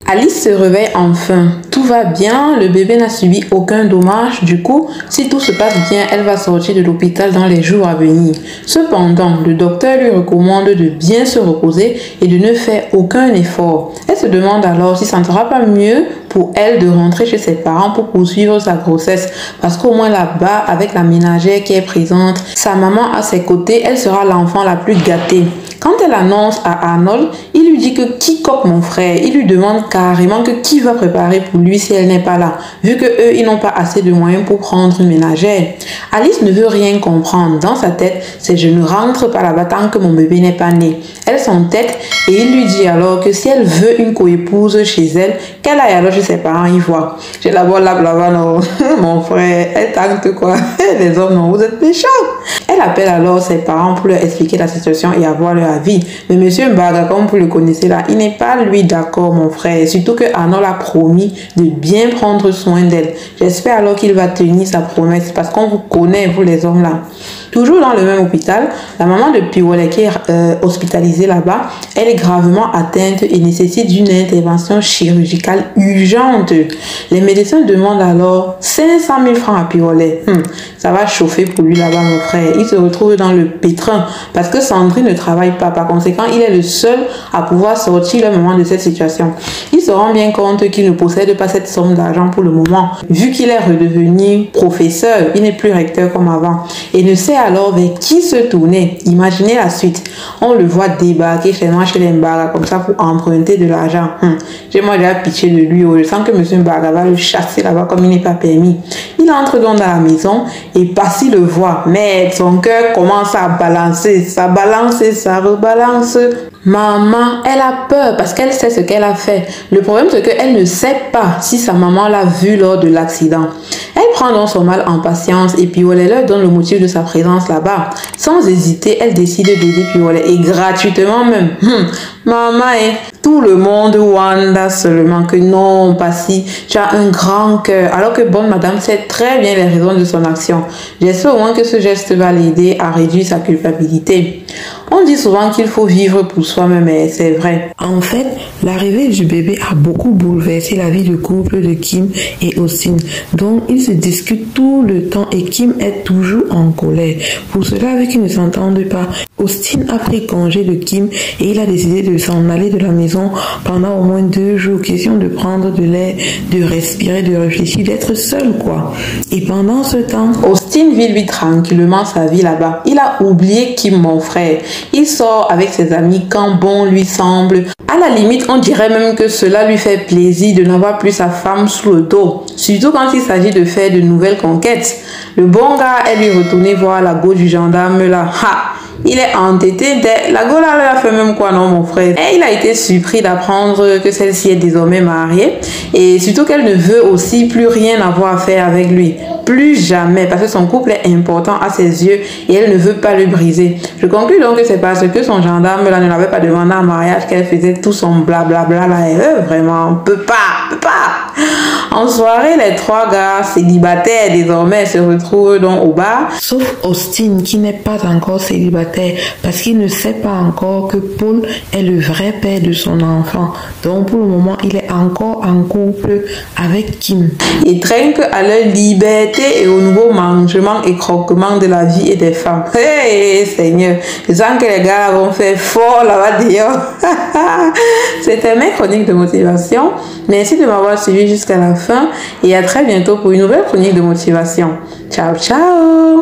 Alice se réveille enfin. Tout va bien, le bébé n'a subi aucun dommage. Du coup, si tout se passe bien, elle va sortir de l'hôpital dans les jours à venir. Cependant, le docteur lui recommande de bien se reposer et de ne faire aucun effort. Elle se demande alors si ça ne sera pas mieux pour elle de rentrer chez ses parents pour poursuivre sa grossesse. Parce qu'au moins là-bas, avec la ménagère qui est présente, sa maman à ses côtés, elle sera l'enfant la plus gâtée. Quand elle annonce à Arnold, il lui dit que qui coque mon frère. Il lui demande carrément que qui va préparer pour lui si elle n'est pas là, vu que eux ils n'ont pas assez de moyens pour prendre une ménagère. Alice ne veut rien comprendre. Dans sa tête, c'est je ne rentre pas là-bas tant que mon bébé n'est pas né. Elle s'entête et il lui dit alors que si elle veut une coépouse chez elle, qu'elle aille alors chez ses parents y voir. J'ai d'abord là-bas, non, mon frère, elle tente quoi. Les hommes, non, vous êtes méchants. Elle appelle alors ses parents pour leur expliquer la situation et avoir leur avis. Mais monsieur Mbaga, comme vous le connaissez là, il n'est pas lui d'accord, mon frère. Surtout que Arnold a promis de bien prendre soin d'elle. J'espère alors qu'il va tenir sa promesse parce qu'on vous connaît, vous les hommes là. Toujours dans le même hôpital, la maman de Pirolet qui est hospitalisée là-bas, elle est gravement atteinte et nécessite une intervention chirurgicale urgente. Les médecins demandent alors 500 000 francs à Pirolet. Ça va chauffer pour lui là-bas, mon frère. Il se retrouve dans le pétrin parce que Sandrine ne travaille pas. Par conséquent, il est le seul à pouvoir sortir le moment de cette situation. Il se rend bien compte qu'il ne possède pas cette somme d'argent pour le moment. Vu qu'il est redevenu professeur, il n'est plus recteur comme avant et ne sait alors vers qui se tourner. Imaginez la suite. On le voit débarquer chez les Mbaga comme ça pour emprunter de l'argent. J'ai moi déjà pitié de lui. Je sens que M. Mbaga va le chasser là-bas comme il n'est pas permis. Il entre donc dans la maison et Passy le voit. Mais son cœur commence à balancer. Ça balance et ça rebalance. Maman, elle a peur parce qu'elle sait ce qu'elle a fait. Le problème, c'est qu'elle ne sait pas si sa maman l'a vu lors de l'accident. Elle prend donc son mal en patience et Pirolet leur donne le motif de sa présence là-bas. Sans hésiter, elle décide d'aider Pirolet et gratuitement même. Maman, tout le monde wanda seulement que non, Passy, tu as un grand cœur. Alors que bonne madame sait très bien les raisons de son action. J'espère au moins que ce geste va l'aider à réduire sa culpabilité. On dit souvent qu'il faut vivre pour soi-même, mais c'est vrai. En fait, l'arrivée du bébé a beaucoup bouleversé la vie de couple de Kim et Austin. Donc, ils se discutent tout le temps et Kim est toujours en colère. Pour cela, vu qu'ils ne s'entendent pas, Austin a pris congé de Kim et il a décidé de s'en aller de la maison pendant au moins 2 jours. Question de prendre de l'air, de respirer, de réfléchir, d'être seul, quoi. Et pendant ce temps, Austin vit lui tranquillement sa vie là-bas. Il a oublié Kim, mon frère. Il sort avec ses amis quand bon lui semble. À la limite, on dirait même que cela lui fait plaisir de n'avoir plus sa femme sous le dos. Surtout quand il s'agit de faire de nouvelles conquêtes. Le bon gars est lui retourné voir la go du gendarme là. Il est entêté. La go là, elle a fait même quoi, non, mon frère? Et il a été surpris d'apprendre que celle-ci est désormais mariée. Et surtout qu'elle ne veut aussi plus rien avoir à faire avec lui. Plus jamais, parce que son couple est important à ses yeux et elle ne veut pas le briser. Je conclus donc que c'est parce que son gendarme là ne l'avait pas demandé en mariage qu'elle faisait tout son blablabla là. Et vraiment, peut pas. En soirée, les 3 gars célibataires désormais se retrouvent donc au bar. Sauf Austin qui n'est pas encore célibataire parce qu'il ne sait pas encore que Paul est le vrai père de son enfant. Donc pour le moment, il est encore en couple avec Kim. Ils trinquent à leur liberté et au nouveau mangement et croquement de la vie et des femmes. Hey Seigneur, je sens que les gars vont faire fort là-bas dehors. C'était mes chroniques de motivation. Merci de m'avoir suivi jusqu'à la fin et à très bientôt pour une nouvelle chronique de motivation. Ciao, ciao!